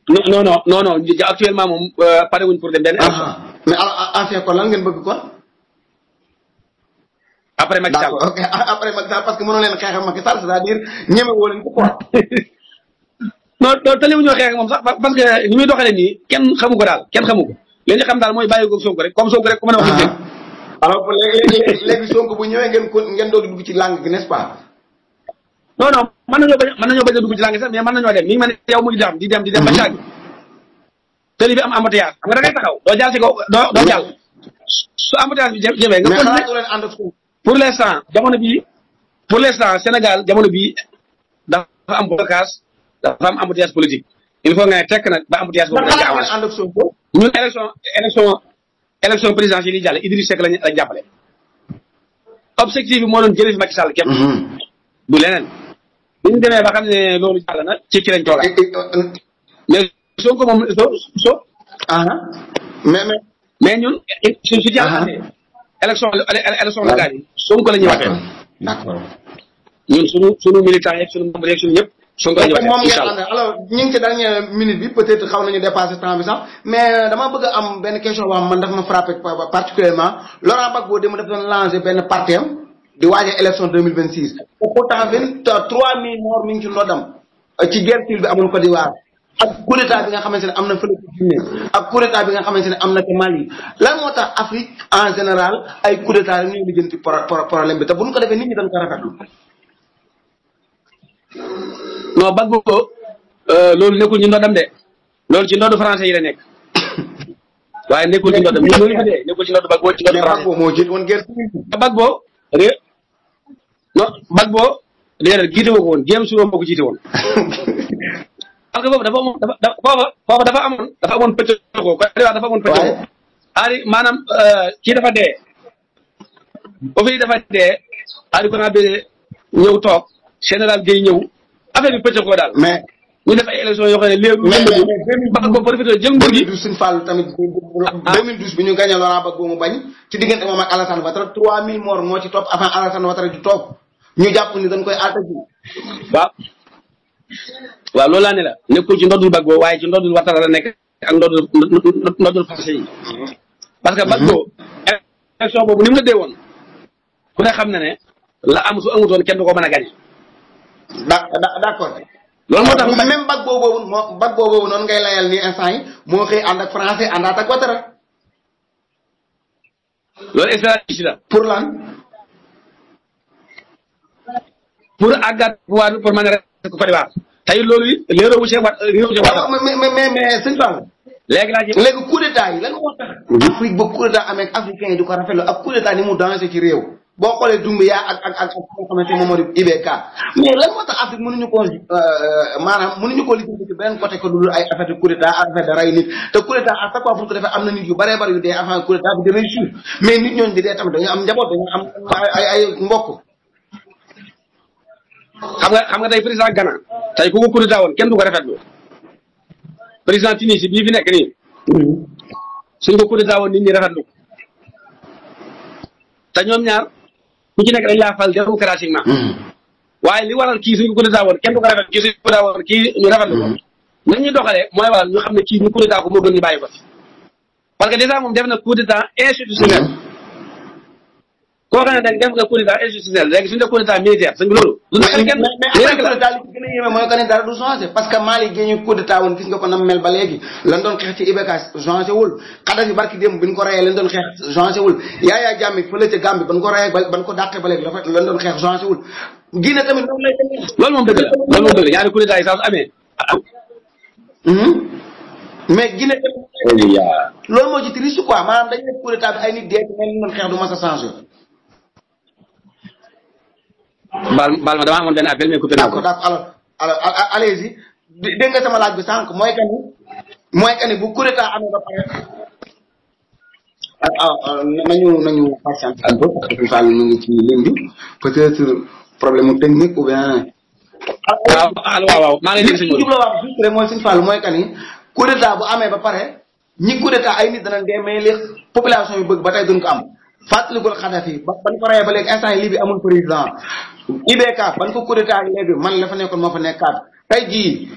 non actuellement moom pare wuñ pour dem benn élection. mais ancien kon lan ngeen bëgg kon. après Macky Sall. ok après Macky Sall parce que mënoo leen xeex ak Macky Sall c'est-à-dire ñeme woo leen ko quoi. non tali wu ñoo xeex ak moom sax parce que ni muy doxalee nii kenn xamu ko daal kenn xamu ko li ñu xam daal mooy bàyyi ko Sonko rek comme Sonko rek ku mën a wax dëgg. alors léegi Sonko bu ñëwee ngeen doog dugg ci langue gi n'est-ce pas. non mën nañoo bañ a dugg ci langue sax mais mën nañoo dem mi ngi mel ne yow muy dem di dem ba caag tëli bi am embouteillage xam nga da ngay taxaw doo jàll ci kaw doo jàll su embouteillage bi jëmee nga pour l'instant Sénégal jamono bii dafa am blocage dafa am embouteillage politique il faut nga ne tekk nag ba embouteillage boobu dañ ko avancé ñun élection présidentielle yi jàll Idriss Seck lañ jàppale objectif bi moo doon jëlee fi Macky Sall képp du leneen bi ñu demee ba xam ne loolu jàll na ci lañ toogaat mais Sonko moom mais ñun su jàll élection locale yi Sonko la ñuy waxee. d'accord ñun suñu militants yeeg suñu membres yeeg suñu ñëpp Sonko la ñuy waxee incha allah alors ñu ngi ci dernière minute bi peut-être xaw nañu dépasser temps bi sax mais dama bëgg a am benn question boo xam man dafa ma frappé particulièrement Laurent Gbagbo dem dafa doon lancé benn parti am di waaj a élection 2026. pourtant 3 000 morts mi ngi ci ndoddam ci guerre civile bi amul Côte d'Ivoire ak coup d'état bi nga xamante ne am na fële ci Guinée ak coup d'état bi nga xamante ne am na ci Mali lan moo tax Afrique en général ay coup d'état rek ñuy lijjanti problème bi te bu ñu ko defee nit ñi dañ ko rafetlu. non Gbagbo loolu nekkul ci ndoddam de loolu ci ndoddu français yi la nekk waaye nekkul ci ndoddam ñun loolu ñu fa dee nekkul ci ndoddu Gbagbo ci ndoddu français moo jiit woon guerre civile. Gbagbo non bag boo léeg-léeg jiite woo ko woon jéem suróom moo ko jiite woon parce que boobu dafa amoon pëccëxoo ko dafa amoon pëccëxoo aari maanaam kii dafa dee office dafa dee aari ko naa bee ñëw toog général Guèye ñëw affaire bi pëccëxoo daal mais ñu def ay élection yoo xam ne léegi bag boobu profité jël nguur gi Sëñ Fall tamit 2012 bi ñu gagné Laurent Gbagbo mu bañ ci diggante moom ak Alassane Ouattara 3000 morts moo ci topp avant Alassane Ouattara di toog ñu jàpp ni dañ koy attaqué. waaw loolu laa ne la nekkul ci ndoddul Gbagbo waaye ci ndoddul Ouattara la nekk ak ndoddul Fassé yi parce que Gbagbo élection boobu ni mu la dee woon ku ne xam na ne la am su amutoon kenn du ko mën a gagné. d'accord. loolu moo tax même Gbagbo boobu noonu ngay layal ni instant yi moo xëy ànd ak français àndaat ak Ouattara. loolu stratégie la. pour lan. pour àggaat pouvoir bi pour mën a rester Côte d'Ivoire tey loolu léeroo wu see waat mais sëñ Fall. léegi coup d'état yi lan moo tax. Afrique ba coup d'état amee africain yi di ko rafetlu ak coup d'état ni mu danger ci réew. boo xoolee Doumbouya ak nga xamante ne moom moo di IBK mais lan moo tax Afrique mënuñu koo maanaam mënuñu koo liggéey ci beneen côté ko dul ay affaire de coup d'état affaire de rey nit te coup d'état à chaque fois pour ko defee am na nit yu bëree bëri yu dee avant coup d'état bi di réussir mais nit ñooñu di dee tamit dañu am njaboot dañu am ay mbokk. xam nga tey président Ghana tey ku ko coup d'état woon kenn du ko rafetlu président Tunisie bii fi nekk nii suñ ko coup d'état woon nit ñi rafetlu te ñoom ñaar ku ci nekk dañ laa fal démocratiquement waaye li waral kii suñ ko coup d'état woon kenn du ko rafetlu kii suñ ko coup d'état woon kii ñu rafetlu ko nañ ñu doxalee mooy waral ñu xam ne kii ñu coup d'état ko moo gën ñu bàyyi ko parce que déjà moom def na coup d'état institutionnel koo xam ne nag def nga coup d'état institutionnel léegi suñu def coup d'état militaire sëñ bi loolu. mais coup d'état li ci gën a yéeme mooy que ne dara du changé parce que Mali gi ñu coup d'état woon gis nga ko nam mel ba léegi lan doon xeex ci IBK changé wul Kadhafi barki démb bi ñu ko reyee lan doon xeex changé wul Yaya Jammeh fële ca Gambie ban ko reyee ban ko dàqee ba léegi lan doon xeex changé wul Guinée tamit noonu lay demee. loolu moom dëgg la loolu moom dëgg la ñaari coup d'état yi saa su amee. mais Guinée tamit. loolu moo ci triste quoi maanaam dañu def coup d'état bi ay nit dee ci mel ni xeex du mas a changé. baal ma damaa amoon benn appel mais coupé naa ko. d'accord alors allez-y dégg nga sama laaj bi sànq mooy que ni bu coup d'état amee ba pare. nañu patiente un peu parce que Fall mu ngi ci ligne bi peut-être problème technique ou bien. waaw maa ngi lay dégg si ñoom wax juste rek mooy suñu Fall mooy que ni coup d'état bu amee ba pare ñi coup d'état ay nit danañ dee mais li population yu bëgg ba tey duñ ko am. fàttalikul Kadhafi ban ko reyee ba léegi instant yi Libye amul président IBK ban ko coup d'état léegi man la fa nekkoon moo fa nekkaat tey jii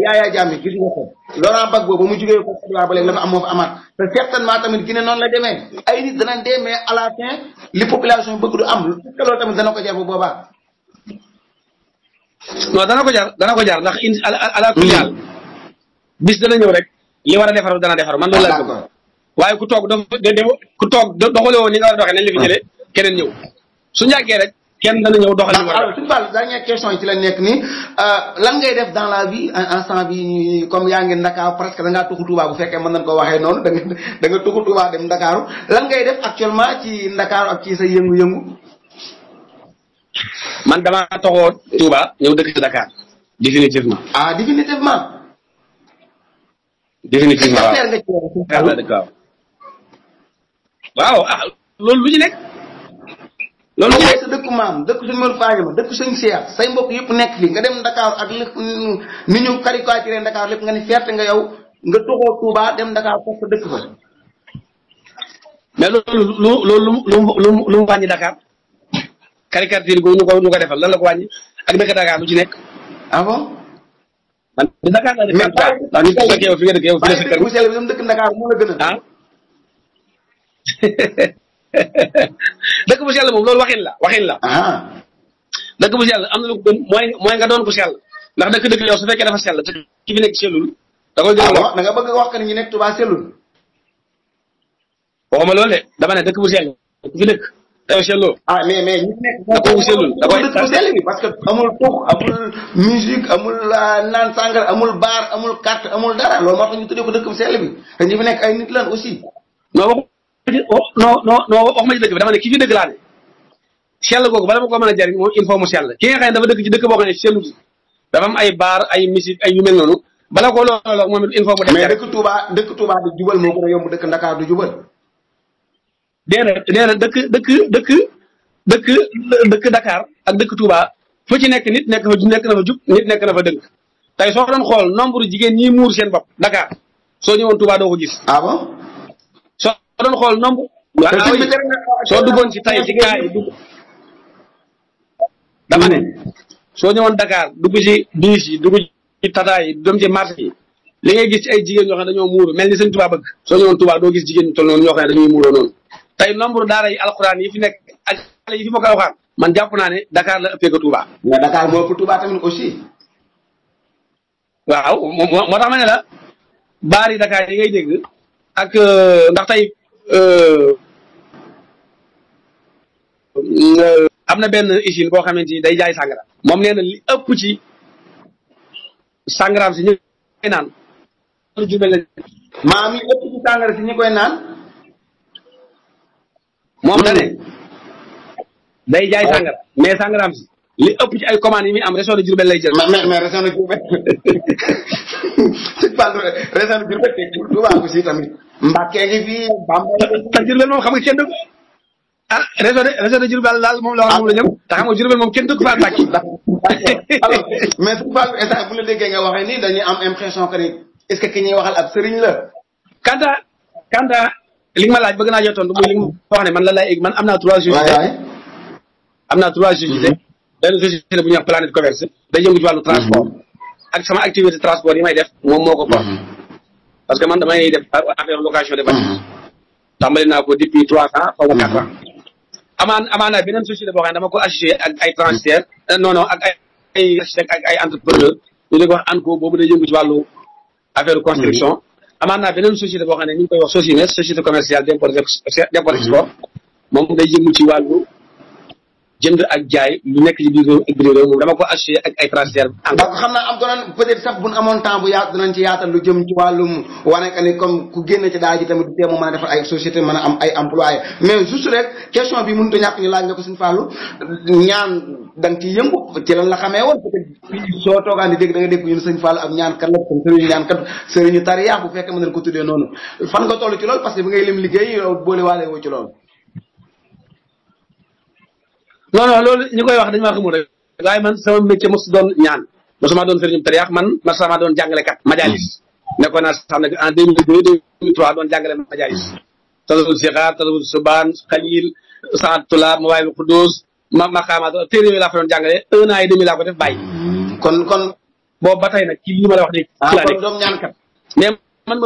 Yaya Jammeh gis nga ko Laurent Gbagbo ba mu jugee ko Côte d'Ivoire ba léegi la fa am moo fa amaat te certainement tamit Guinée noonu la demee ay nit danañ dee mais à la fin li population bëgg du am est-ce que loolu tamit dana ko jar bu boobaa. non dana ko jar ndax ala kulli haal bis dana ñëw rek li war a defaru dana defaru man loolu laa bëgg. waaye ku toog doxale woon ni nga war a doxee nañ la fi jëlee keneen ñëw su ñàkkee rek kenn dana ñëw doxal ni war a alors suñu Fall dernière question yi ci la nekk nii lan ngay def dans la vie instant bi comme yaa ngi Dakar presque da ngaa tuxu Touba bu fekkee mën nañ ko waxee noonu da nga tuxu Touba dem Dakar lan ngay def actuellement ci Dakar ak ci sa yëngu-yëngu. man damaa toxoo Touba ñëw dëkk ci Dakar définitivement. définitivement. waaw loolu lu ci nekk. loolu mooy sa dëkku maam dëkk suñu Modou Fadiama dëkk suñu Cheikh say mbokk yëpp nekk fi nga dem Dakar ak lépp ni ñu caricaturé Dakar lépp nga ni fierté nga yow nga toxoo Touba dem Dakar foofu sa dëkk fa. mais loolu lu mu wàññi Dakar caricature googu ñu ko defal lan la ko wàññi ak dëkk Dakar lu ci nekk. ah bon. man Dakar la dëkk ndax nit ku fekkee yow fi nga dëkk yow fi nga sa kër bu sell bi dëkk Dakar moo la gën a. dëkk bu sell moom loolu waxin la. dëkk bu sell am na lu ko gën mooy nga doon ko sell ndax dëkk yow su fekkee dafa sell te ki fi nekk sellul da koy gën a wax da nga bëgg wax que ni ñu nekk Touba sellul. waxuma loolu de dama ne dëkk bu sell ku fi dëkk te selloo. mais ñu nekk. dëkk bu sellul da koy dëkk bu sell bi parce que amul tux amul musique amul naan sàngara amul bar amul carte amul dara loolu moo tax ñu tuddee ko dëkk bu sell bi te ñu fi nekk ay nit lan aussi. non wax ma ci dëkk bi dama ne ki fi dëkk laa ne sell googu bala ma ko mën a jariñ moom il faut mu sell ki nga xam ne dafa dëkk ci dëkk boo xam ne sellu dafa am ay baar ay musique ay yu mel noonu bala ko loolu moom il faut mu def. mais dëkk Touba di jubal moo gën a yomb dëkk Dakar du jubal. déedéet dëkk Dakar ak dëkk Touba fu ci nekk nit nekk na fa jub nit nekk na fa dëkk tey soo doon xool nombre jigéen ñi muur seen bopp Dakar soo ñëwoon Touba doo ko gis. ah bon. soo doon xool nombre. soo duggoon ci tay ci kaa yi dugg. dama ne soo ñëwoon Dakar dugg ci biis yi dugg ci tata yi dem ci marché yi li ngay gis ci ay jigéen ñoo xam ne dañoo muuru mel ni sëñ Touba bëgg. soo ñëwoon Touba doo gis jigéen ñu toll noonu ñoo xam ne dañuy muuroo noonu tey nombre daara yi alxuraan yi fi nekk ak xale yi fi ma koy waxaan man jàpp naa ne Dakar la ëppee ko Touba. mais Dakar moo ëpp Touba tamit aussi. waaw moo tax ma ne la baari Dakar yi ngay dégg ak ndax tey am na benn usine boo xamante ni day jaay sàngara moom nee na li ëpp ci sàngaraam si ñu koy naan maam yi ëpp ci sàngara si ñi koy naan moom la ne day jaay sàngara mais sàngaraam si li ëpp ci ay commandes yi muy am région de Diourbel lay jël. mais région de Diourbel c'est pas région de Diourbel te Touba aussi tamit Mbacké ngi fii Bamba. te Diourbel moom xam nga kenn région de Diourbel daal moom la wax moom la ñëw te xam nga Diourbel moom kenn dëkk fa Mbacké. alors mais su Fallou instant bu la déggee nga waxee nii dañuy am impression que ni est-ce que ki ñuy waxal ab sëriñ la. Kanta li nga ma laaj bëgg naa jox tontu muy li nga wax ne man la lay man am naa 3 sociétés. am naa 3 sociétés. benn société bu ñuy wax Planète Commerce day yëngu ci wàllu transport ak sama activité transport yi may def moom moo ko porte parce que man damay def affaire location de bâtiment tàmbali naa ko depuis 3 ans xaw ma 4 ans amaan naa beneen société boo xam ne dama ko associé ak ay transitaires non ak ay architecte ak ay entrepreneur ñu di ko wax ANCO boobu day yëngu ci wàllu affaire construction amaan naa beneen société boo xam ne ñu ngi koy wax SOSIMES société commerciale d'import export moom day yëngu ci wàllu jënd ak jaay lu nekk ci biir réew ak biir réew moom dama ko associé ak ay transfert donc xam naa am doon peut-être sax buñ amoon temps bu yaatu dinañ ci yaatal lu jëm ci wàllum wane que ni comme ku génn ci daal ji tamit tee mu mën a defar ay société mën a am ay employé mais juste rek question bi mënut a ñàkk ñu laaj nga ko suñu Fallou ñaan da nga ciy yëngu ci lan la xamee woon peut-être soo toogaan di dégg da nga dégg ñu ne sëñ Fallou ab ñaan kat la comme sëriñu ñaan kat sëriñu tariya bu fekkee mën nañ ko tuddee noonu fan nga toll ci loolu parce que bi ngay lim liggéey yow boole waale woo ci loolu. non loolu ñu koy wax dañu maa xamul rek waaye man sama métier mosu doon ñaan mosuma doon sëriñum tariyaax man mosuma doon jàngalekat majalis nekkoon naa sax nag en 2002 2003 doon jàngale majalis tasawul sixaar tasawul subaan xalil saat tulaab ma waaye xudóos ma xaamaat téere yooyu laa fa doon jàngale 1 an et demi laa ko def bàyyi kon boobu ba tey nag ci lii ma la wax nii ci laa nekk doom ñaan kat mais man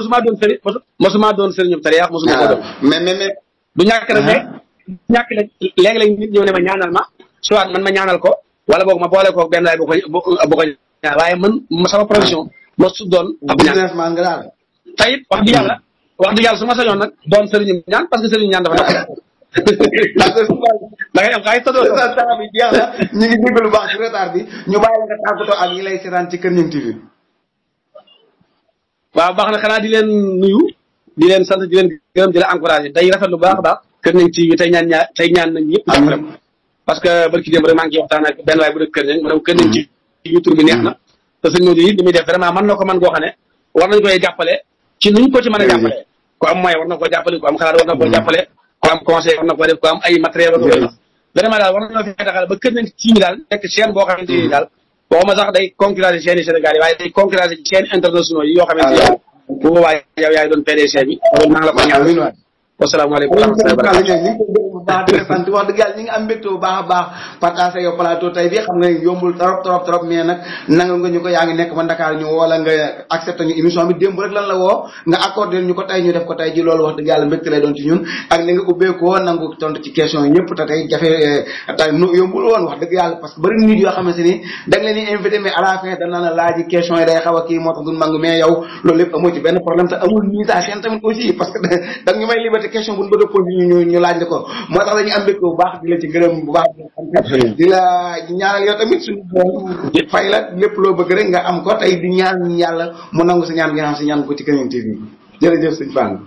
mosuma doon sëriñum tariyaax mosuma ko doon mais du ñàkk rek ñàkk nag léegi-léegi nit ñëw ne ma ñaanal ma soit man ma ñaanal ko wala boog ma boole ko benn laay bu ko ñaan waaye man sama profession ma su doon ab businessman nga daal tayit wax dëgg yàlla su ma sañoon nag doon sëriñu ñaan parce que sëriñu ñaan dafa nekk da ngay am xaalis ta doon temps bi jeex na ñu ngi dégg lu baax ci retard bi ñu bàyyi la nga tàggatoo ak ñi lay seetaan ci Kër Gningue TV waaw baax na xanaa di leen nuyu di leen sant di leen gërëm di la encouragé day rafet lu baax a baax Kër Gningue TV tey ñaan nañ ñëpp jàppale ko parce que barki démb rek maa ngi ciy waxtaan ak benn waay bu dëkk Kër Gningue mu ne Kër Gningue TV tur bi neex na te sëñ Modou yi li muy def vraiment mën na ko mën goo xam ne war nañ koy jàppale ci nuñ ko ci mën a jàppale ku am moyen war na koo jàppale ku am xalaat war na koo jàppale ku am conseil war na koo def ku am ay matériel war na koo def vraiment daal war nañoo fexe daal ba Kër Gningue TV daal nekk chaîne boo xamante ni daal waxuma sax day concurrencer chaîne yi Sénégal yi waaye day concurrencer chaîne internationaux yi yoo xamante ni yow bu boobaa yow yaay doon PDG bi loolu maa ngi la ko ñaan wasalaamaaleykum wa rahmatulah baax di sant wax dëgg yàlla ñi ngi am mbégte bu baax a baax partagé yow plateau tey bi xam nga yombul trop mais nag nanga nga ñu ko yaa ngi nekk ba Dakar ñu woo la nga accepté ñu émission bi démb rek lan la woo nga accordé ñu ko tey ñu def ko tey ji loolu wax dëgg yàlla mbégte lay doon ci ñun ak ni nga ubbeekoo nangu tontu ci question yi ñëpp te tey jafe tey yombul woon wax dëgg yàlla parce que bëri nit yoo xamante ni da nga leen di invité mais à la fin dana la laaji question yi day xaw a kii moo tax duñ mangu mais yow loolu lépp amoo ci benn problème te amul mise en scène tamit aussi parce que da nga ñu may liberté question bu ñu bëgg a posé ñu laaj la ko moo tax dañuy am mbégte bu baax di la ci gërëm bu baax di la ñaanal yow tamit suñu fay la lépp loo bëgg rek nga am ko tey di ñaan yàlla mu nangu sa ñaan gi nga xam si ñaan ko ci Kër Gningue TV jërëjëf sëñ Fallou